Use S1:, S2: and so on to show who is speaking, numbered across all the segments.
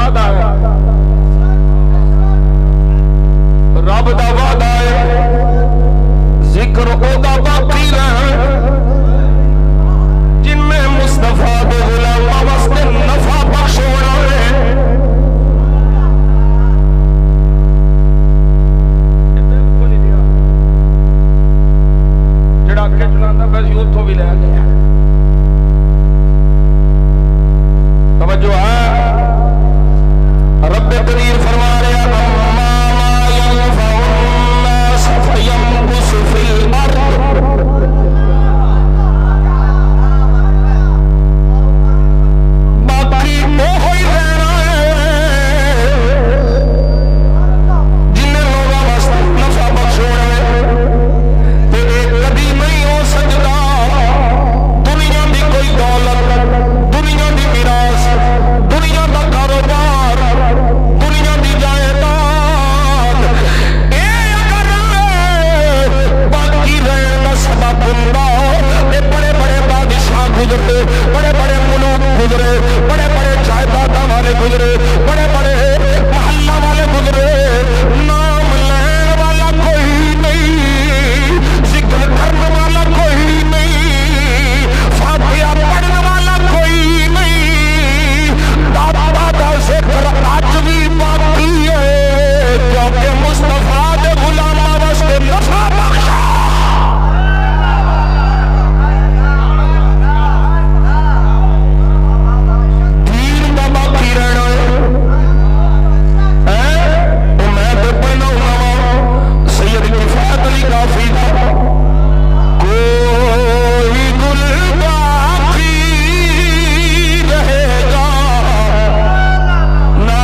S1: वादा है, रब दा वादा है, जिक्र ओदा बाकी रहना जिनमें मुस्तफा दे गुलामां वास्ते नफा बख्श होना है। जड़ा अगे चलांदा वैसे उथों भी लै गया। तवज्जो है, रब करीम फरमा रहा अम्मा मा यनफउन नास फयमकुस फिल अर्द, बाकी ओह ही रहना है जिन्हें लोगों वास्ते नफा बख्श होना है। ते कभी नहीं हो सकता दुनिया की कोई दौलत, दुनिया की मिरास, दुनिया का कारोबार, दुनिया की जायदाद बाकी रहना सबब बंदा। बड़े बड़े बादशाह गुजरे, बड़े बड़े मुल्क गुजरे, बड़े बड़े जायदाद वाले गुजरे, बड़े बड़े महल्ला वाले गुजरे, नाम लेने वाला कोई नहीं, जिक्र करने वाला कोई नहीं, फातिहा पढ़ने वाला कोई नहीं। दादा जिक्र आज भी बाकी है क्योंकि मुस्तफा दे गुलामां वास्ते नफा बख्शा। दीन दा बाकी रहना है। तो मैं तो पढ़ना हूं सैयद किफायत अली काफी दा, कोई गुल बाकी रहेगा ना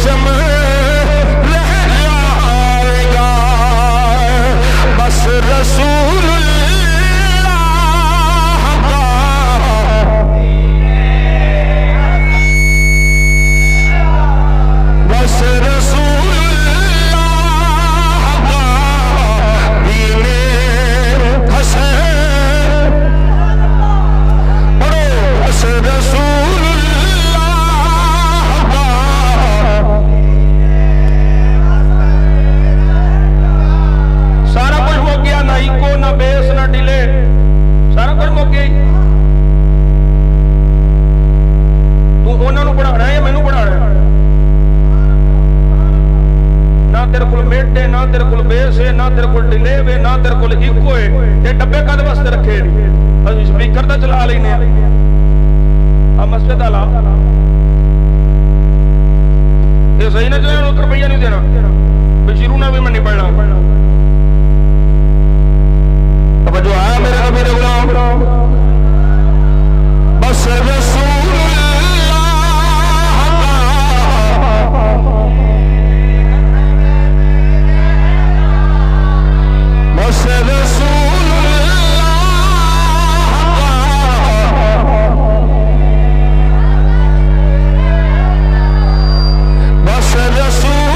S1: चम रह जाएगा, बस रसूलुल्लाह का, बस रसूलुल्लाह का दीने हसन पढ़ो, बस रसूलुल्लाह का। सारा कुछ हो गया, ना इको ना बेस ना डिले, सारा कुछ हो गया। तू उन्होंने पढ़ाना है या मैनू पढ़ाना है? ना तेरे को मेड है, ना तेरे को बेस है, ना तेरे को डिले है, ना तेरे को इको है। ये डब्बे कद वास्ते रखे स्पीकर तो चला लेने आ मस्जिद वाला ये सही ना चले, 1 रुपया नहीं देना भी शुरू ना भी मैं नहीं पढ़ना। अब जो आया मेरे नबी दे गुलाम, बस रसूलुल्लाह बस रसूलुल्लाह बस रसूलुल्लाह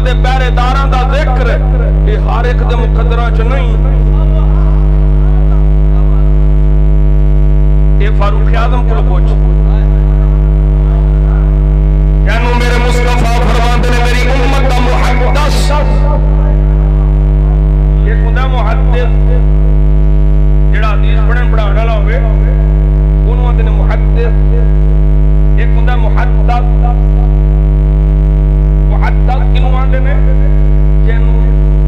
S1: दे पहरेदारां दा जिक्र ये हर एक दे मुकद्दरां च नहीं। ये फारूक आजम को पूछ यानू मेरे मुस्तफा फरमाते ने मेरी उम्मत दा मुहद्दिस एक हुंदा मुहद्दिस जेड़ा हदीस पढ़न पढ़ाने वाला होवे ओनू आंदे ने मुहद्दिस। एक हुंदा मुहद्दिस मुहद्दिस किनू आंदे ने जिन्नू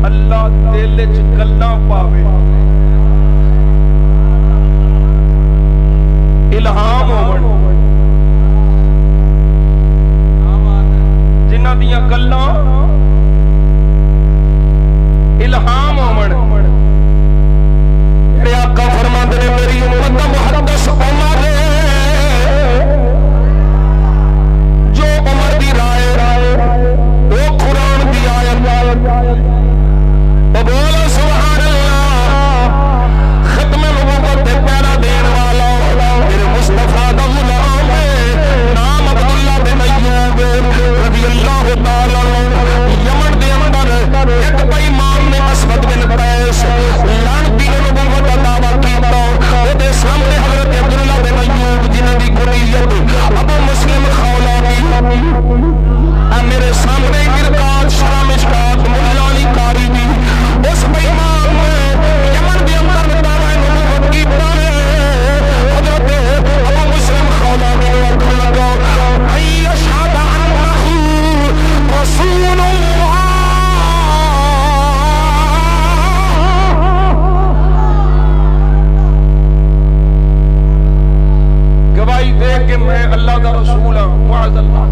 S1: अल्लाह दिल च गल्लां पावे इल्हाम होवण जिन्हां दियां गल्लां इल्हाम होवण। मेरे आका फरमाते ने मेरी उम्मत दा मुहद्दिस उमर जो उमर दी राय वो कुरान दी आयत बोलो सुभान अल्लाह। खत्म नबूवत दे पहरा देण वाला मेरे मुस्तफा दा गुलाम नाम अब्दुल्ला बिन अय्यूब रज़ियल्लाहु ताला यमन दे अंदर एक बेईमान ने असवद बिन कैस लानती नबूवत दा दावा कीता। ओदे सामने हजरत अब्दुल्ला बिन अय्यूब जिन्हां दी कुनीयत अबू मुस्लिम खौलानी मेरे सामने गिरदार शाम इश्कात मुल्लानी कारी दी उस बेईमान ने यमन दे अंदर दावा नबूवत कीता। हजरत अबू मुस्लिम खौलानी आखन लगा अयशहद अन्नहु रसूलुल्लाह गवाही दे के मैं अल्लाह दा रसूल हां। मुअज़्ज़ल्लाह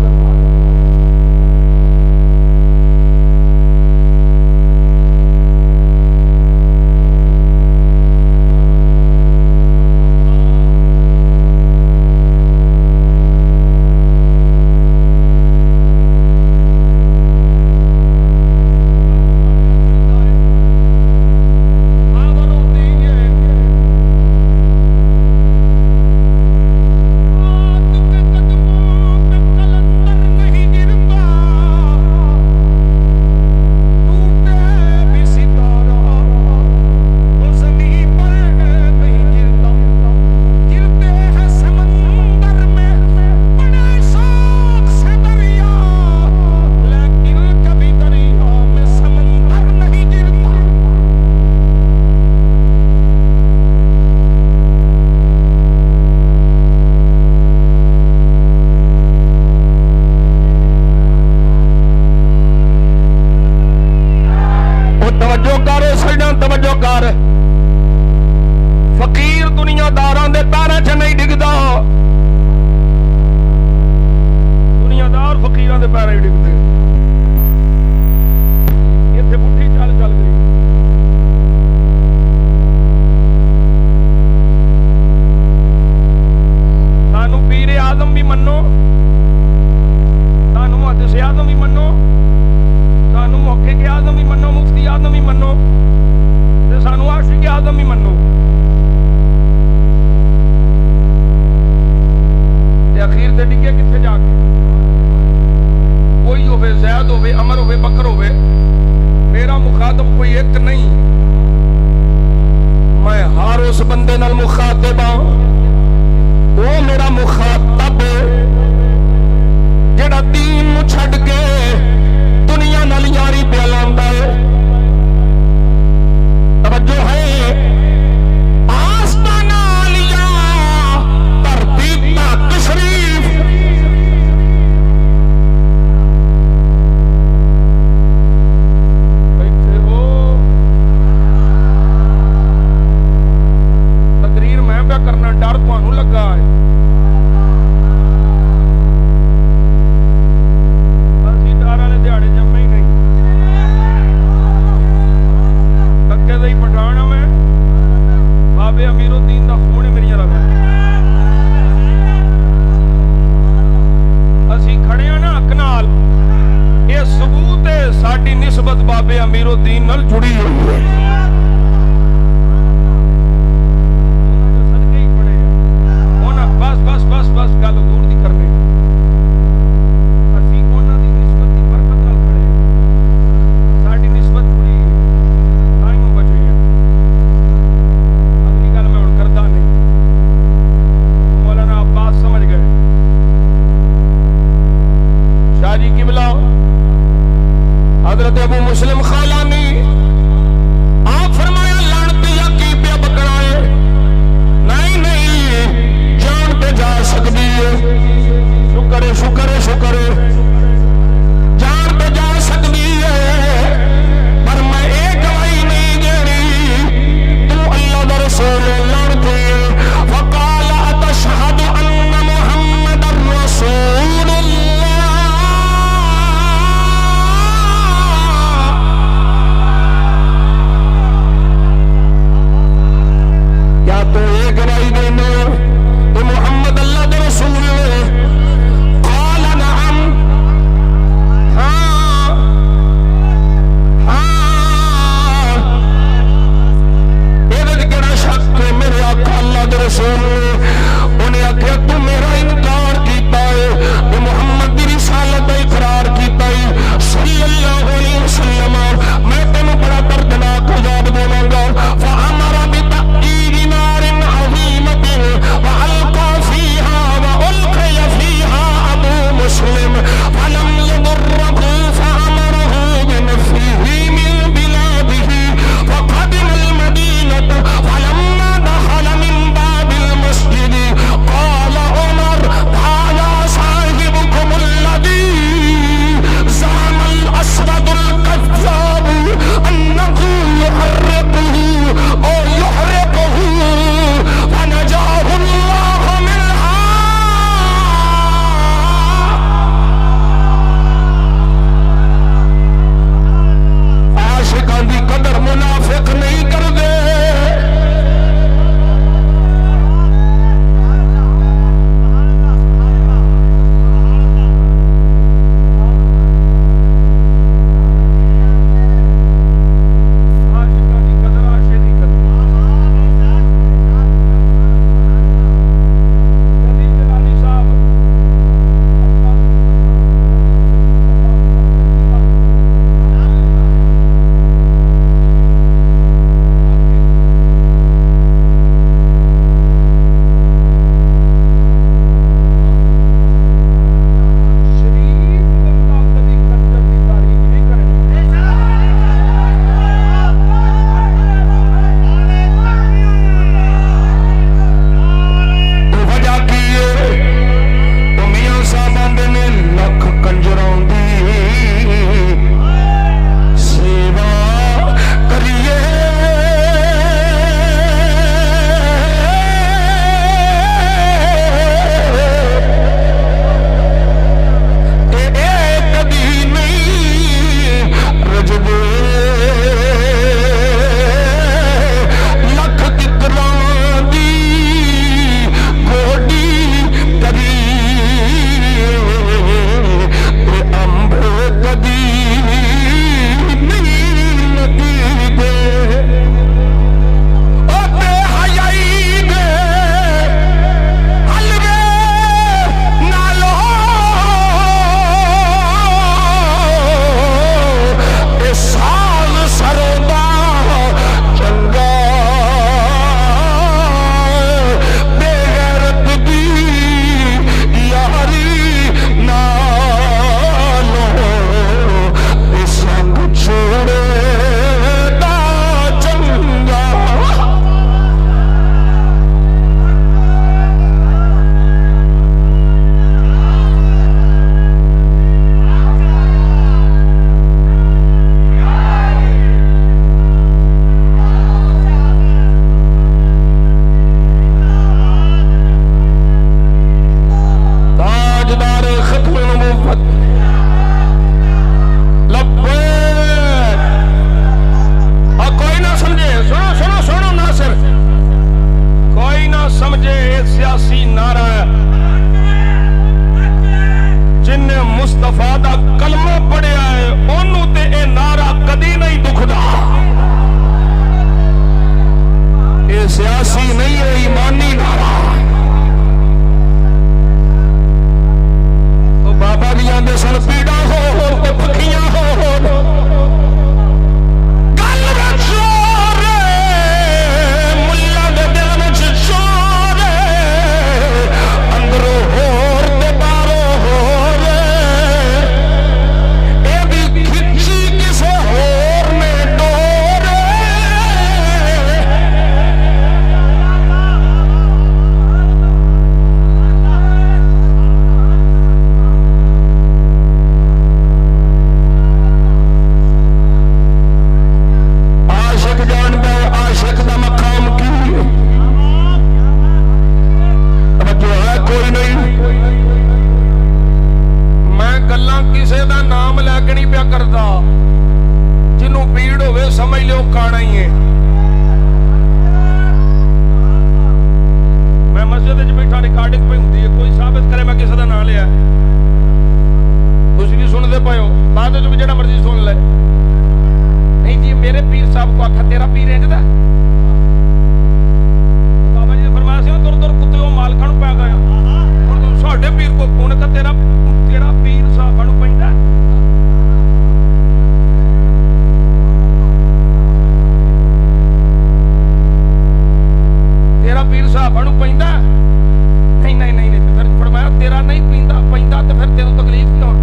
S1: फकीर दुनियादारां दे पैरां च नहीं डिगदा। दुनियादार फकीरां दे पैरां ही डिगदे। इत्थे पुट्ठी चल चल गई। सानू पीरे आजम भी मन्नो, सानू मुहद्दिस आजम भी मन्नो, सानू मुहक्किक आजम भी मन्नो, मुफ्ती आजम भी मन्नो, सानू आशिक आजम भी मन्नो। अखीर से डिगे कितने जाके कोई होवे ज़ैद होवे अमर होवे बकर होवे मेरा मुखातब कोई एक नहीं। मैं हर उस बंदे नाल मुखातिब हां वो मेरा मुखातब जेड़ा दीन नूं छड्ड के दुनिया नाल यारी पिया लांदा है। तवज्जो है आस्ताना आलिया धरती तक शरीफ बैठे हो। तकरीर मैं क्या करना डर तुहानू लगा है। असी डर वाले दिहाड़े जम्मे ही नहीं। धक्के दे ही पठाना मैं बाबे अमीरुद्दीन दा खून मेरिया रगा। असी खड़े ना हक नाल ये सबूत है साडी निस्बत बाबे अमीरुद्दीन नाल जुड़ी हुई है। सदके ही पड़े बस बस बस बस गल दूर दी करनी। असी उन्हां दी निस्बत दी बरकत नाल खड़े हजरत अबू मुस्लिम खालानी आप फरमाया लानत या की पे बकना है? नहीं नहीं, जान पे जा सकती है। शुक्र है शुक्र है शुक्र है, जान पे जा सकती है, पर मैं एक गवाही नहीं देनी तू अल्लाह दा रसूल लानत है। फकाल अतशहदु अन्ना मुहम्मदर रसूलुल्लाह, क्या तो एक गवाही देने तो मोहम्मद अल्लाह के रसूल है? काला नअम, ਕਿਸੇ ਦਾ ਨਾਮ ਲੈ ਕੇ ਨਹੀਂ ਪਿਆ ਕਰਦਾ, ਜਿਹਨੂੰ ਪੀੜ ਹੋਵੇ ਸਮਝ ਲਿਓ ਕਾਣਾ ਹੀ ਹੈ। ਮੈਂ ਮਸਜਿਦ ਵਿੱਚ ਬੈਠਾ, ਰਿਕਾਰਡਿੰਗ ਪਈ ਹੁੰਦੀ ਹੈ, ਕੋਈ ਸਾਬਿਤ ਕਰੇ ਮੈਂ ਕਿਸੇ ਦਾ ਨਾਮ ਲਿਆ। ਤੁਸੀਂ ਵੀ ਸੁਣਦੇ ਪਏ ਹੋ, ਬਾਅਦ ਵਿੱਚ ਵੀ ਜਿਹੜਾ ਮਰਜ਼ੀ ਸੁਣ ਲੈ। नहीं जी मेरे पीर साहब को आखा तेरा पीर इंज दा, बाबा जी ने फरमाया सी तुर तुर कुत्ते मालकां नूं पै गया, हुण तूं साडे पीर को कौन का तेरा पीर साहबां नूं पैंदा। तेरा पीर साहबां नूं पैंदा, नहीं नहीं नहीं नहीं, फिर फरमाया तेरा नहीं पैंदा पैंदा ते फिर तैनूं तकलीफ क्यों।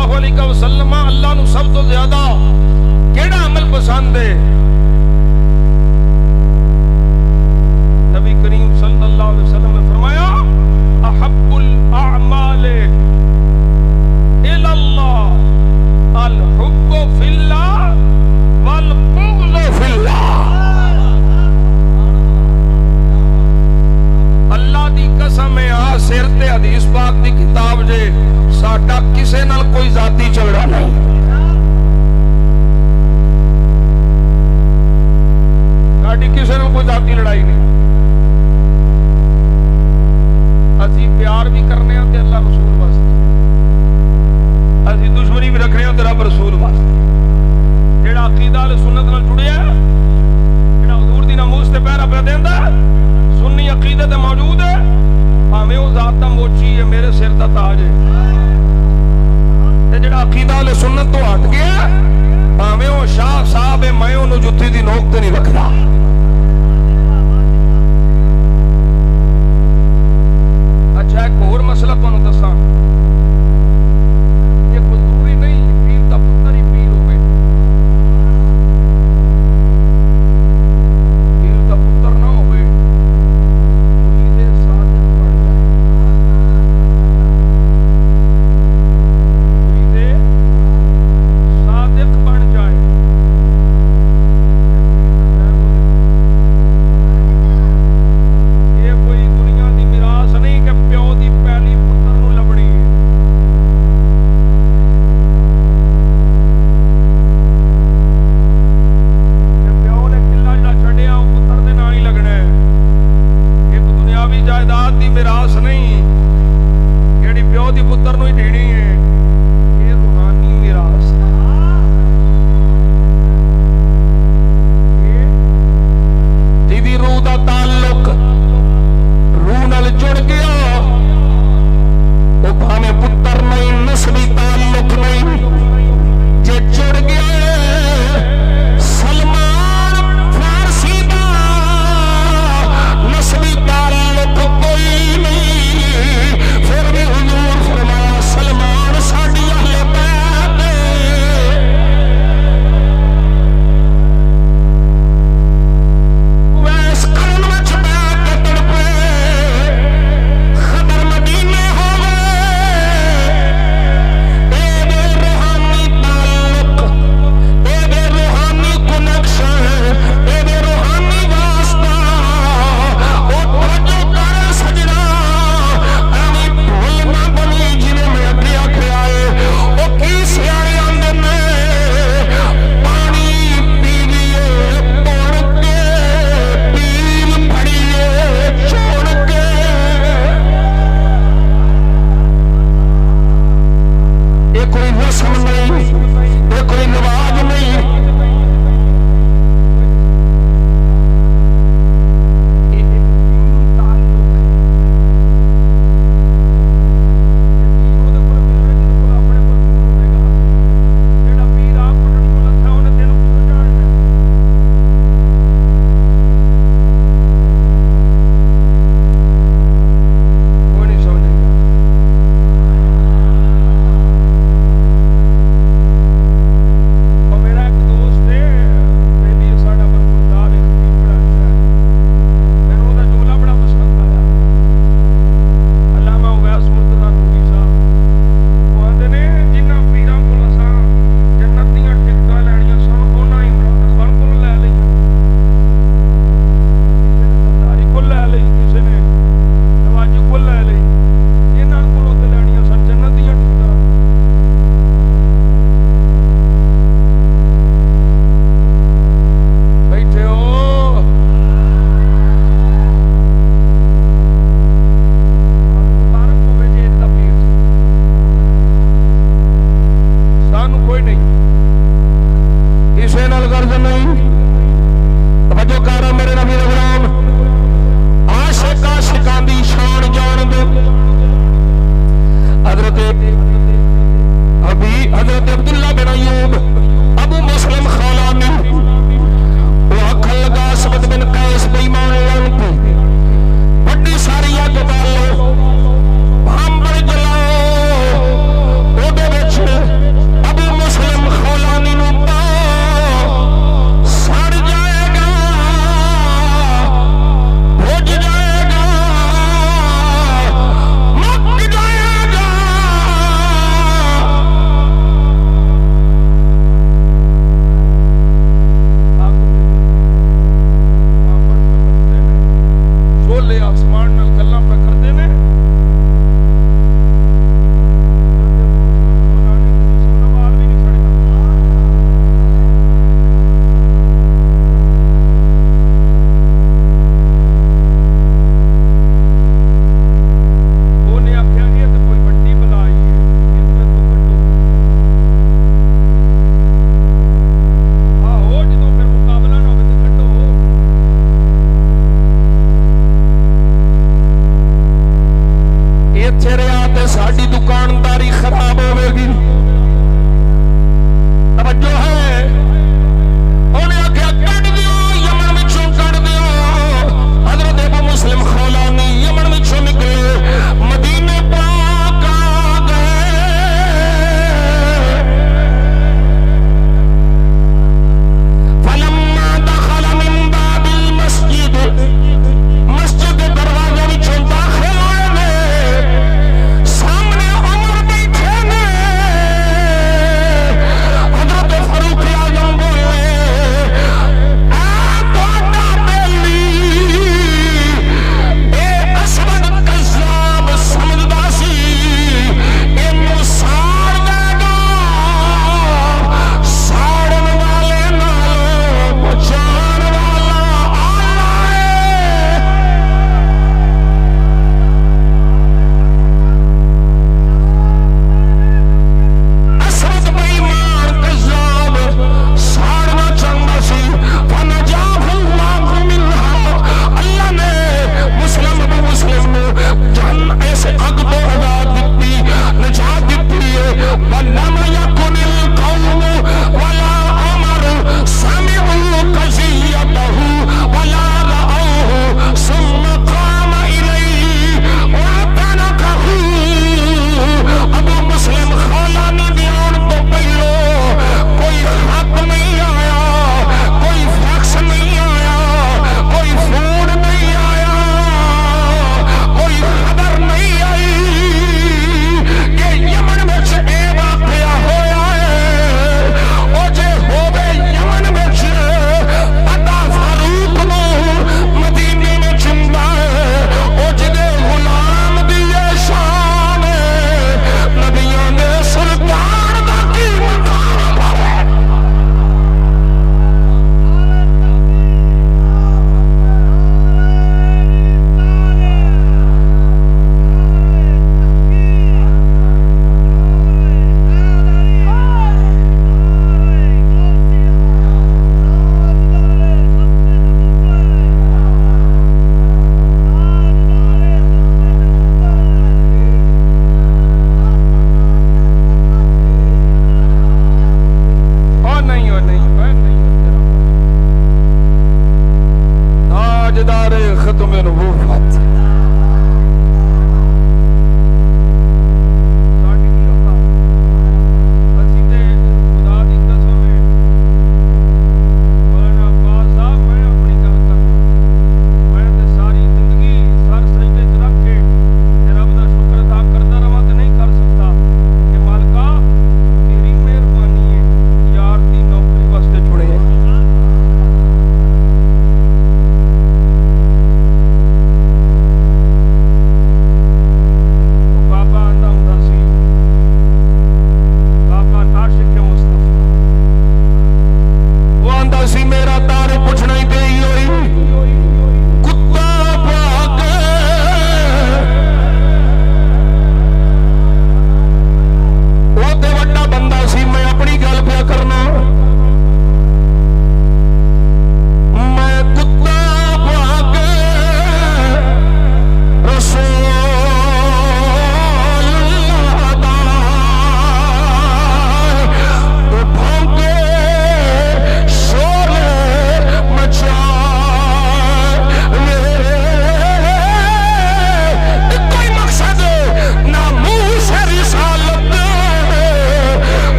S1: सल्लल्लाहु अलैहि वसल्लम अल्लाह नू सब तो ज्यादा केड़ा अमल पसंद है? नबी करीम सल्लल्लाहु अलैहि वसल्लम ने फरमाया अहब्बुल अअमाल इलल्लाह अल हुब्बु फिल्लाह वल बुग़्ज़ु फिल्लाह। अल्लाह दी कसम है आ सिर ते हदीस पाक दी किताब जे साडा किसे नाल कोई जाती झगड़ा नहीं। साडी किसे नाल कोई जाती लड़ाई नहीं। असी प्यार भी करने ते अल्लाह रसूल वास्ते, असी दुश्मनी भी रखने ते रब रसूल वास्ते। जेड़ा अकीदा अहले सुन्नत नाल जुड़िया, जेड़ा हुजूर दी नमूज ते पैरा पे देंदा, सुन्नी अकीदे ते मौजूद है, भावें वो जात दा मोची है, मेरे सिर दा ताज है। ते जेड़ा अकीदा अहले सुन्नत तो हट गया, भावें वो शाह साहब है, मैं उन्होंने जुत्ती दी नोक ते नहीं रखदा। अच्छा एक होर मसला तुहानूं दसां, ये कोई जरूरी नहीं पीर दा पुत्तर ही पीर होवे। पीर दा पुत्तर ना होवे, मुरीद सादिक बन जाए। मुरीद सादिक बन जाए। ये कोई दुनिया दी मिरास नहीं कि प्यो दी पहली पुत्तर नूं लभणी है। कि प्यो ने किला जिहड़ा छड्डिया वो पुत्तर दे नाल ही लगना है। एक दुनियावी जायदाद दी मिरास नहीं जिहड़ी प्यो दी पुत्तर नूं ही देनी है। ये रूहानी मिरास है। जिहदी रूह दा ताल्लुक रूह नाल जुड़ गया, वो भावें पुत्तर नहीं, नस्ली ताल्लुक नहीं, जे जुड़ गया सलमान फारसी दा नस्ली ताल्लुक कोई नहीं, फिर भी हुजूर फरमाया सलमान साडी अहले बैत है। वैस करन विच बैठ के तड़पे, खबर मदीने होवे, एदे रूहानी ताल्लुक, एदे रूहानी कनेक्शन, एदे रूहानी वास्ता, ओ तवज्जो कर सजना, एवी भुल ना बनी जिवें मैं अगे आखिया है। ओ की सियाणे आंदे ने पानी पीवीए पुण के, पील फड़ीए छोड़ के। ये कोई रस्म नहीं, ये कोई रिवाज नहीं, ये एक ताल्लुक है। ਉਹਦੇ ਕੋਲ ਮਿਲਣਾ ਜਿਹਦੇ ਕੋਲ ਆਪਣੇ ਕੋਲ ਹੋਵੇਗਾ। ਜਿਹੜਾ ਪੀਰ ਆਪ ਪਟੜੀ ਕੋਲ ਲੱਥਾ ਉਹਨੇ ਤੈਨੂੰ ਕਿਉਂ ਜਾਣਨਾ? ਕੋਈ ਨਹੀਂ ਸਮਝੇਗਾ। और मेरा एक दोस्त है, पहली साडा बरखुरदार एक खतीब बड़ा अच्छा है, मैंने ਉਹਦਾ जुमला बड़ा पसंद आया। अल्लामा उवैस मुर्तज़ा नूरी साहब ਉਹ ਆਂਦੇ ਨੇ ਜਿਨ੍ਹਾਂ ਪੀਰਾਂ ਕੋਲ ਅਸਾਂ ਜन्नत ਦੀਆਂ ਟਿਕਟਾਂ ਲੈਣੀਆਂ ਸਨ, ਉਹਨਾਂ ਇਮਰਾਨ ਖਾਨ ਕੋਲ ਲੈ ਲਈਆਂ, ਕਿਸੇ ਨੇ ਸਰਦਾਰੀ ਕੋਲ ਲੈ ਲਈ, ਕਿਸੇ ਨੇ ਨਵਾਜੀ ਕੋਲ ਲੈ ਲਈ। ਜਿਨ੍ਹਾਂ ਕੋਲੋਂ ਤੇ ਲੈਣੀਆਂ ਸਨ ਜन्नत ਦੀਆਂ ਟਿਕਟਾਂ, बैठे हो मुबारक होवे जे इहदा पीर सी। सानू कोई नहीं, किसे नाल गर्ज नहीं। तवज्जो कर मेरे नबी दे गुलाम, आशिक आशिकां दी शान जान दे। हजरत अब्दुल्ला बिन अय्यूब अबू मुस्लिम खालानी वो अखल लगा सबद बिन कैस बेईमान लानती बड़ी सारी अग बालो भांबड़ जलाओ ओदे विच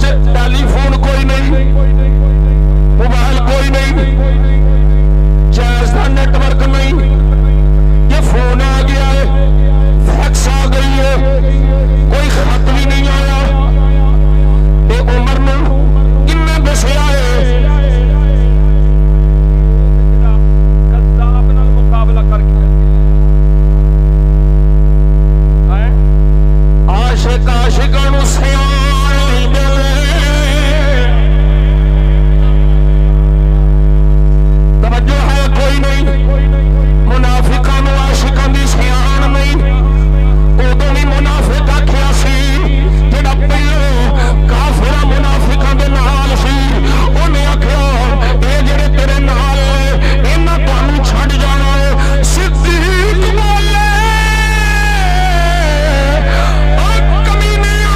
S1: च टैलीफोन कोई नहीं, मोबाइल कोई नहीं, जैज का नेटवर्क नहीं, ये फोन आ गया है, फैक्स आ गई है, कोई खत भी नहीं आया। ये उमर नूं किन्ने दसिया है? कज़्ज़ाब नाल मुकाबला करके आशिक आशिकां नूं सियाण देवे। तवज्जो है कोई नहीं, मुनाफिकां नूं आशिकां दी सियाण नहीं। उदों भी मुनाफिक आखिया सी जेड़ा पहलों काफिरां मुनाफिकां दे नाल सी, उहने आखिया ये जेड़े तेरे नाल इन्हां तुहानूं छड्ड जाना है। सिद्दीक बोले ओ कमीनिया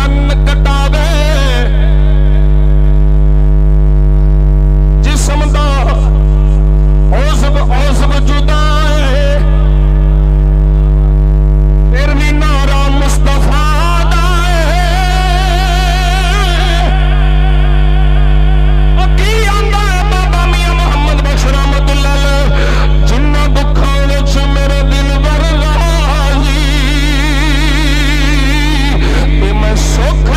S1: तन कटावे जिस्म दा औसब जुदा है फिर भी नारा मुस्तफा दा है की आंदा है बाबा मियां मुहम्मद बख्श रहमतुल्लाह अलैह जिन्ना दुखां विच मेरे दिल वर राजी ते मैं सुख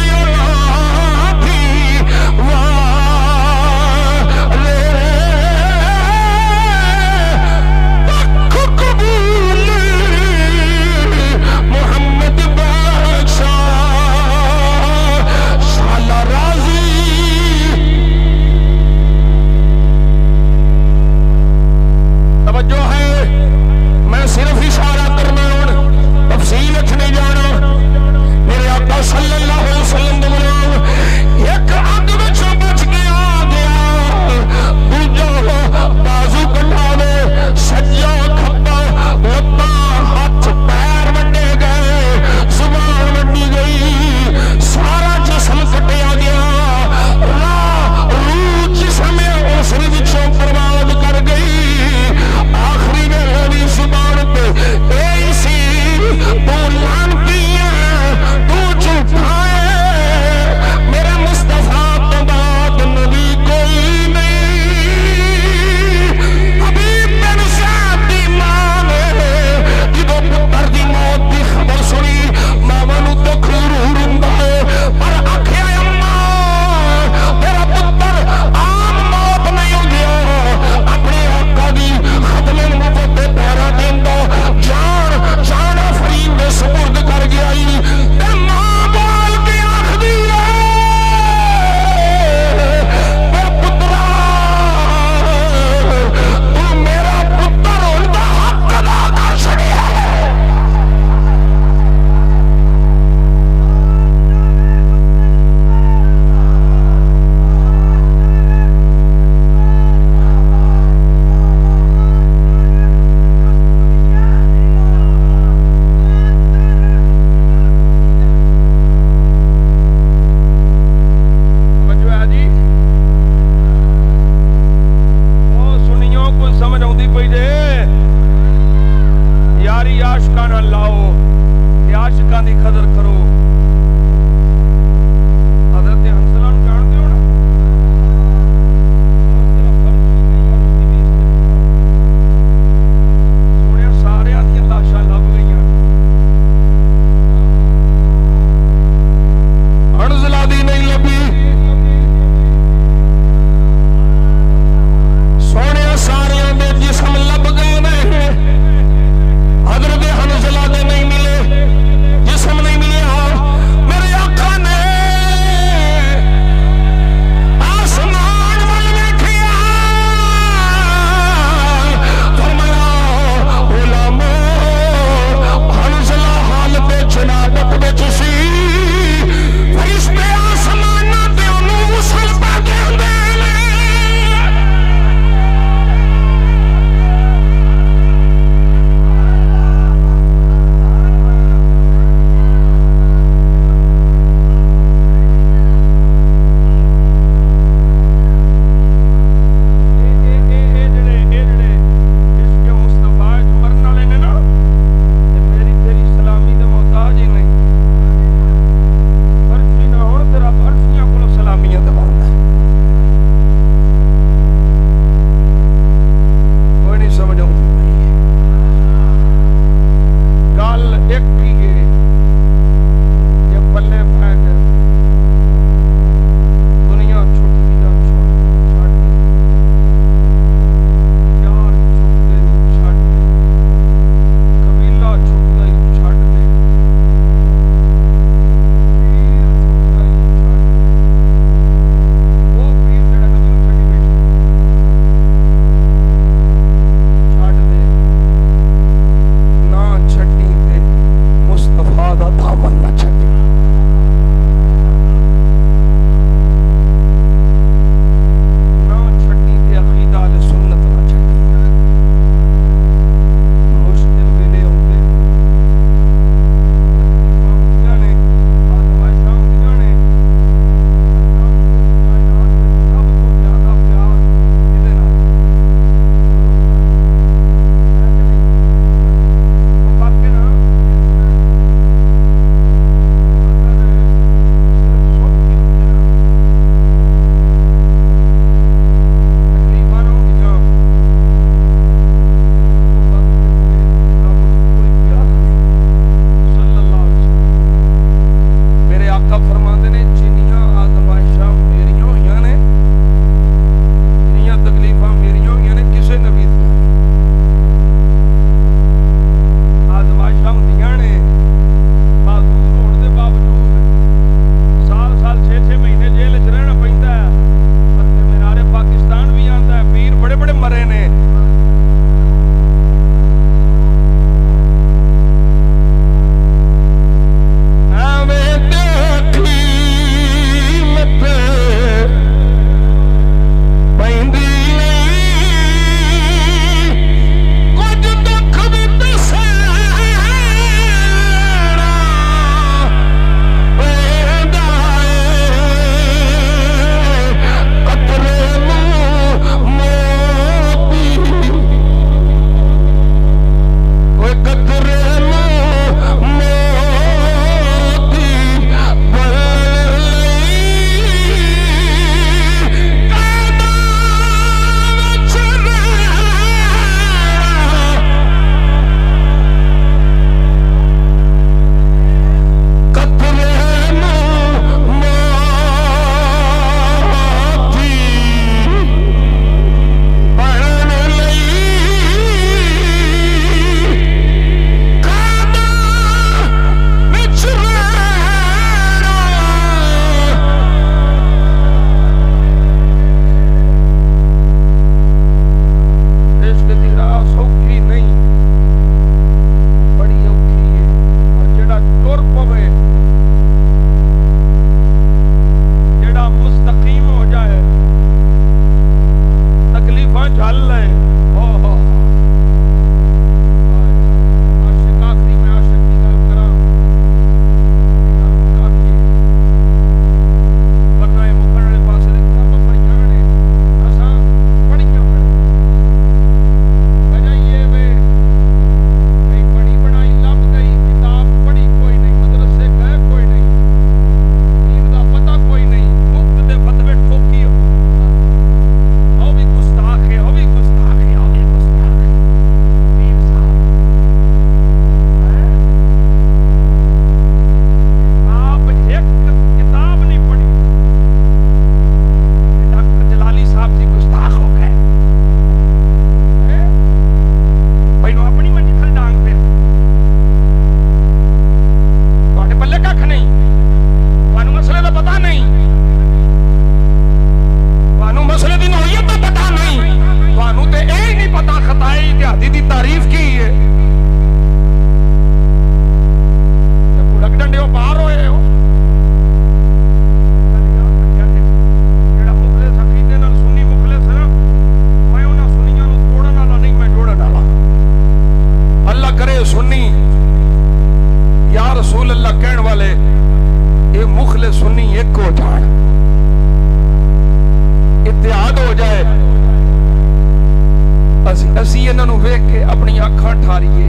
S1: खारिए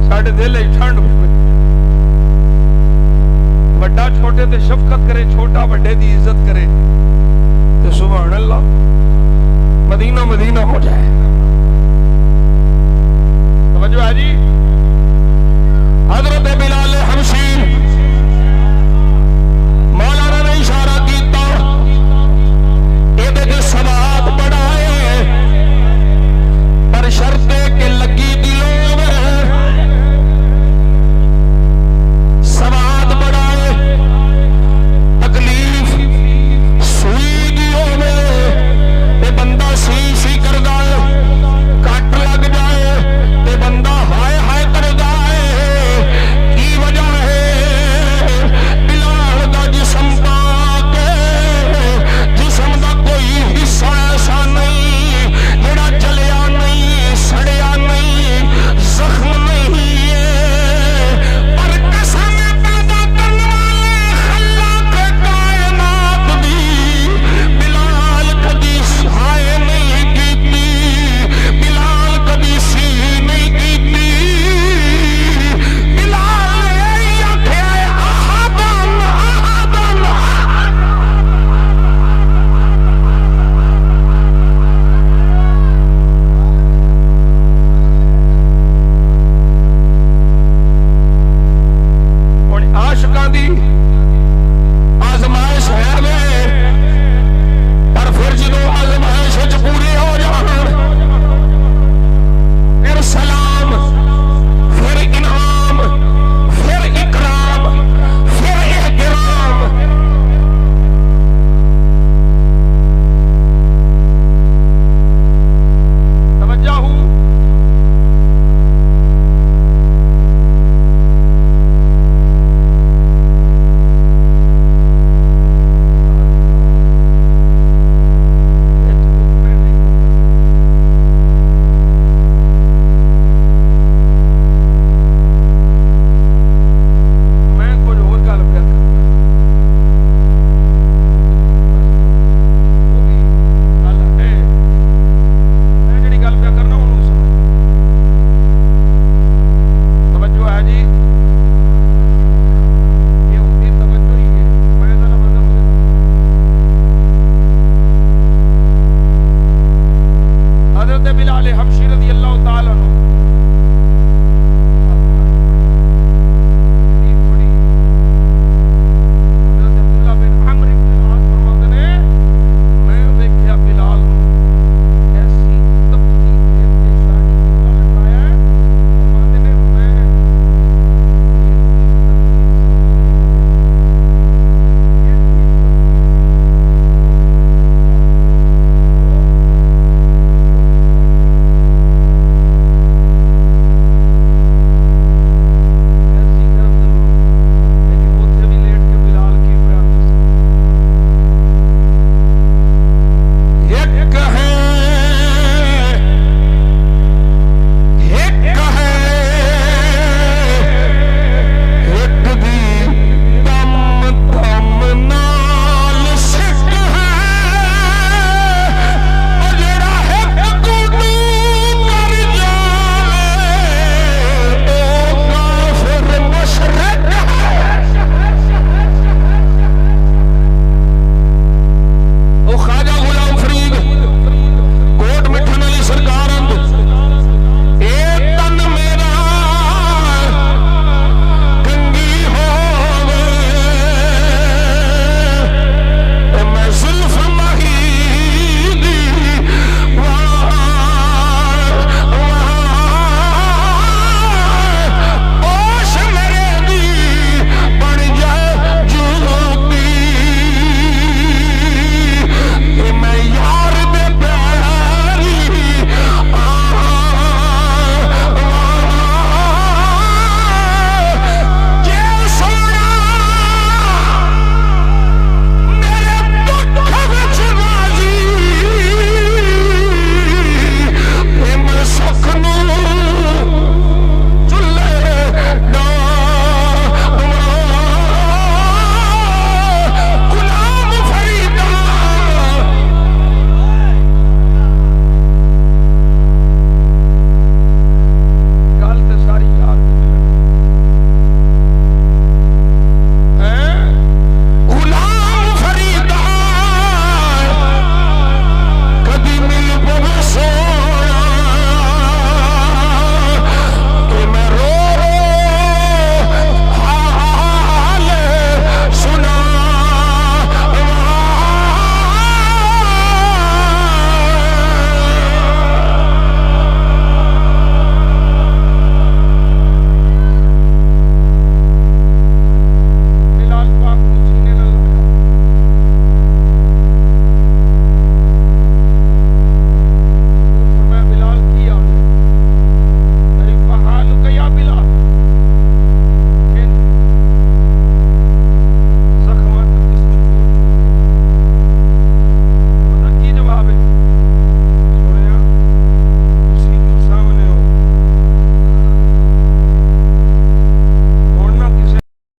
S1: साडे दिल ठंड होवे वड्डा छोटे ते शफकत करे छोटा वड्डे दी इज्जत करे ते सुभान अल्लाह मदीना मदीना हो जाए। तवज्जो है जी।